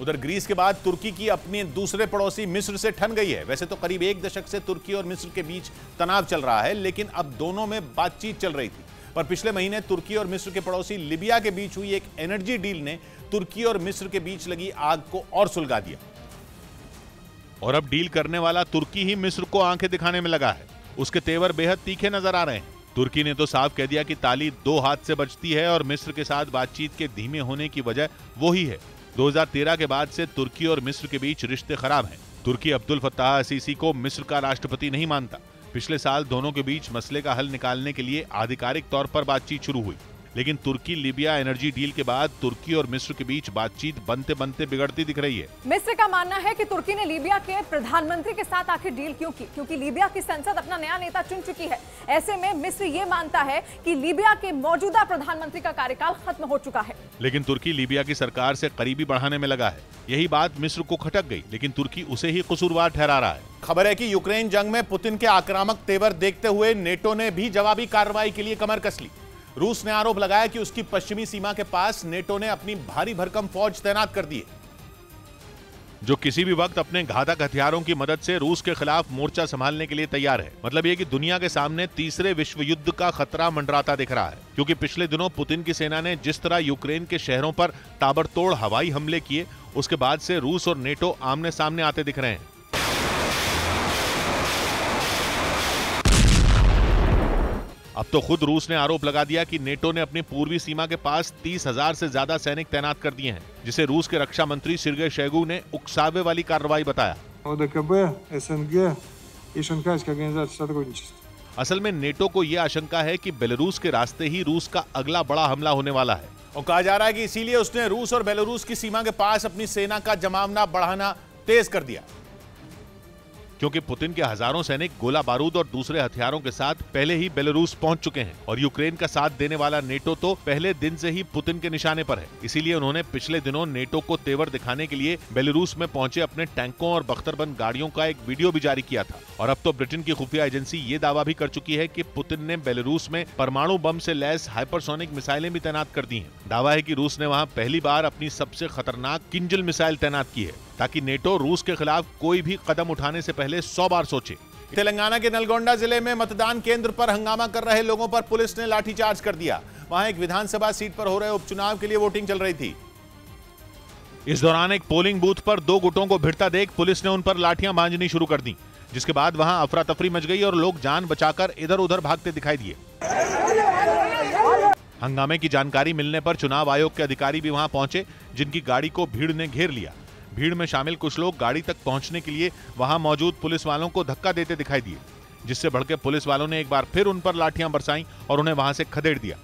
उधर ग्रीस के बाद तुर्की की अपने दूसरे पड़ोसी मिस्र से ठन गई है। वैसे तो करीब एक दशक से तुर्की और मिस्र के बीच तनाव चल रहा है, लेकिन अब दोनों में बातचीत चल रही थी। पर पिछले महीने तुर्की और मिस्र के पड़ोसी लीबिया के बीच हुई एक एनर्जी डील ने तुर्की और मिस्र के बीच लगी आग को और सुलगा दिया। और अब डील करने वाला तुर्की ही मिस्र को आंखें दिखाने में लगा है। उसके तेवर बेहद तीखे नजर आ रहे हैं। तुर्की ने तो साफ कह दिया कि ताली दो हाथ से बजती है और मिस्र के साथ बातचीत के धीमे होने की वजह वो ही है। 2013 के बाद से तुर्की और मिस्र के बीच रिश्ते खराब हैं। तुर्की अब्दुल फत्ताह असीसी को मिस्र का राष्ट्रपति नहीं मानता। पिछले साल दोनों के बीच मसले का हल निकालने के लिए आधिकारिक तौर पर बातचीत शुरू हुई, लेकिन तुर्की लीबिया एनर्जी डील के बाद तुर्की और मिस्र के बीच बातचीत बनते बनते बिगड़ती दिख रही है। मिस्र का मानना है कि तुर्की ने लीबिया के प्रधानमंत्री के साथ आखिर डील क्यों की, क्योंकि लीबिया की संसद अपना नया नेता चुन चुकी है। ऐसे में मिस्र ये मानता है कि लीबिया के मौजूदा प्रधानमंत्री का कार्यकाल खत्म हो चुका है। लेकिन तुर्की लीबिया की सरकार से करीबी बढ़ाने में लगा है। यही बात मिस्र को खटक गई, लेकिन तुर्की उसे ही कसूरवार ठहरा रहा है। खबर है कि यूक्रेन जंग में पुतिन के आक्रामक तेवर देखते हुए नेटो ने भी जवाबी कार्रवाई के लिए कमर कस ली। रूस ने आरोप लगाया कि उसकी पश्चिमी सीमा के पास नेटो ने अपनी भारी भरकम फौज तैनात कर दी है, जो किसी भी वक्त अपने घातक हथियारों की मदद से रूस के खिलाफ मोर्चा संभालने के लिए तैयार है। मतलब ये कि दुनिया के सामने तीसरे विश्व युद्ध का खतरा मंडराता दिख रहा है, क्योंकि पिछले दिनों पुतिन की सेना ने जिस तरह यूक्रेन के शहरों पर ताबड़तोड़ हवाई हमले किए, उसके बाद से रूस और नेटो आमने सामने आते दिख रहे हैं। अब तो खुद रूस ने आरोप लगा दिया कि नेटो ने अपनी पूर्वी सीमा के पास 30,000 से ज्यादा सैनिक तैनात कर दिए हैं, जिसे रूस के रक्षा मंत्री सर्गेई शोइगु ने उकसावे वाली कार्रवाई बताया। असल में नेटो को यह आशंका है कि बेलारूस के रास्ते ही रूस का अगला बड़ा हमला होने वाला है, और कहा जा रहा है कि इसीलिए उसने रूस और बेलारूस की सीमा के पास अपनी सेना का जमावड़ा बढ़ाना तेज कर दिया, क्योंकि पुतिन के हजारों सैनिक गोला बारूद और दूसरे हथियारों के साथ पहले ही बेलारूस पहुंच चुके हैं। और यूक्रेन का साथ देने वाला नेटो तो पहले दिन से ही पुतिन के निशाने पर है। इसीलिए उन्होंने पिछले दिनों नेटो को तेवर दिखाने के लिए बेलारूस में पहुंचे अपने टैंकों और बख्तरबंद गाड़ियों का एक वीडियो भी जारी किया था। और अब तो ब्रिटेन की खुफिया एजेंसी ये दावा भी कर चुकी है कि पुतिन ने बेलारूस में परमाणु बम से लैस हाइपरसोनिक मिसाइलें भी तैनात कर दी हैं। दावा है कि रूस ने वहां पहली बार अपनी सबसे खतरनाक किंजल मिसाइल तैनात की है, ताकि नेटो रूस के खिलाफ कोई भी कदम उठाने से पहले 100 बार सोचे। तेलंगाना के नलगोंडा जिले में मतदान केंद्र पर हंगामा कर रहे लोगों पर पुलिस ने लाठीचार्ज कर दिया। वहां एक विधानसभा सीट पर हो रहे उपचुनाव के लिए वोटिंग चल रही थी। इस दौरान एक पोलिंग बूथ पर दो गुटों को भिड़ता देख पुलिस ने उन पर लाठियां भांजनी शुरू कर दी, जिसके बाद वहां अफरा तफरी मच गई और लोग जान बचाकर इधर उधर भागते दिखाई दिए। हंगामे की जानकारी मिलने पर चुनाव आयोग के अधिकारी भी वहां पहुंचे, जिनकी गाड़ी को भीड़ ने घेर लिया। भीड़ में शामिल कुछ लोग गाड़ी तक पहुंचने के लिए वहां मौजूद पुलिस वालों को धक्का देते दिखाई दिए, जिससे भड़के पुलिस वालों ने एक बार फिर उन पर लाठियां बरसाईं और उन्हें वहां से खदेड़ दिया।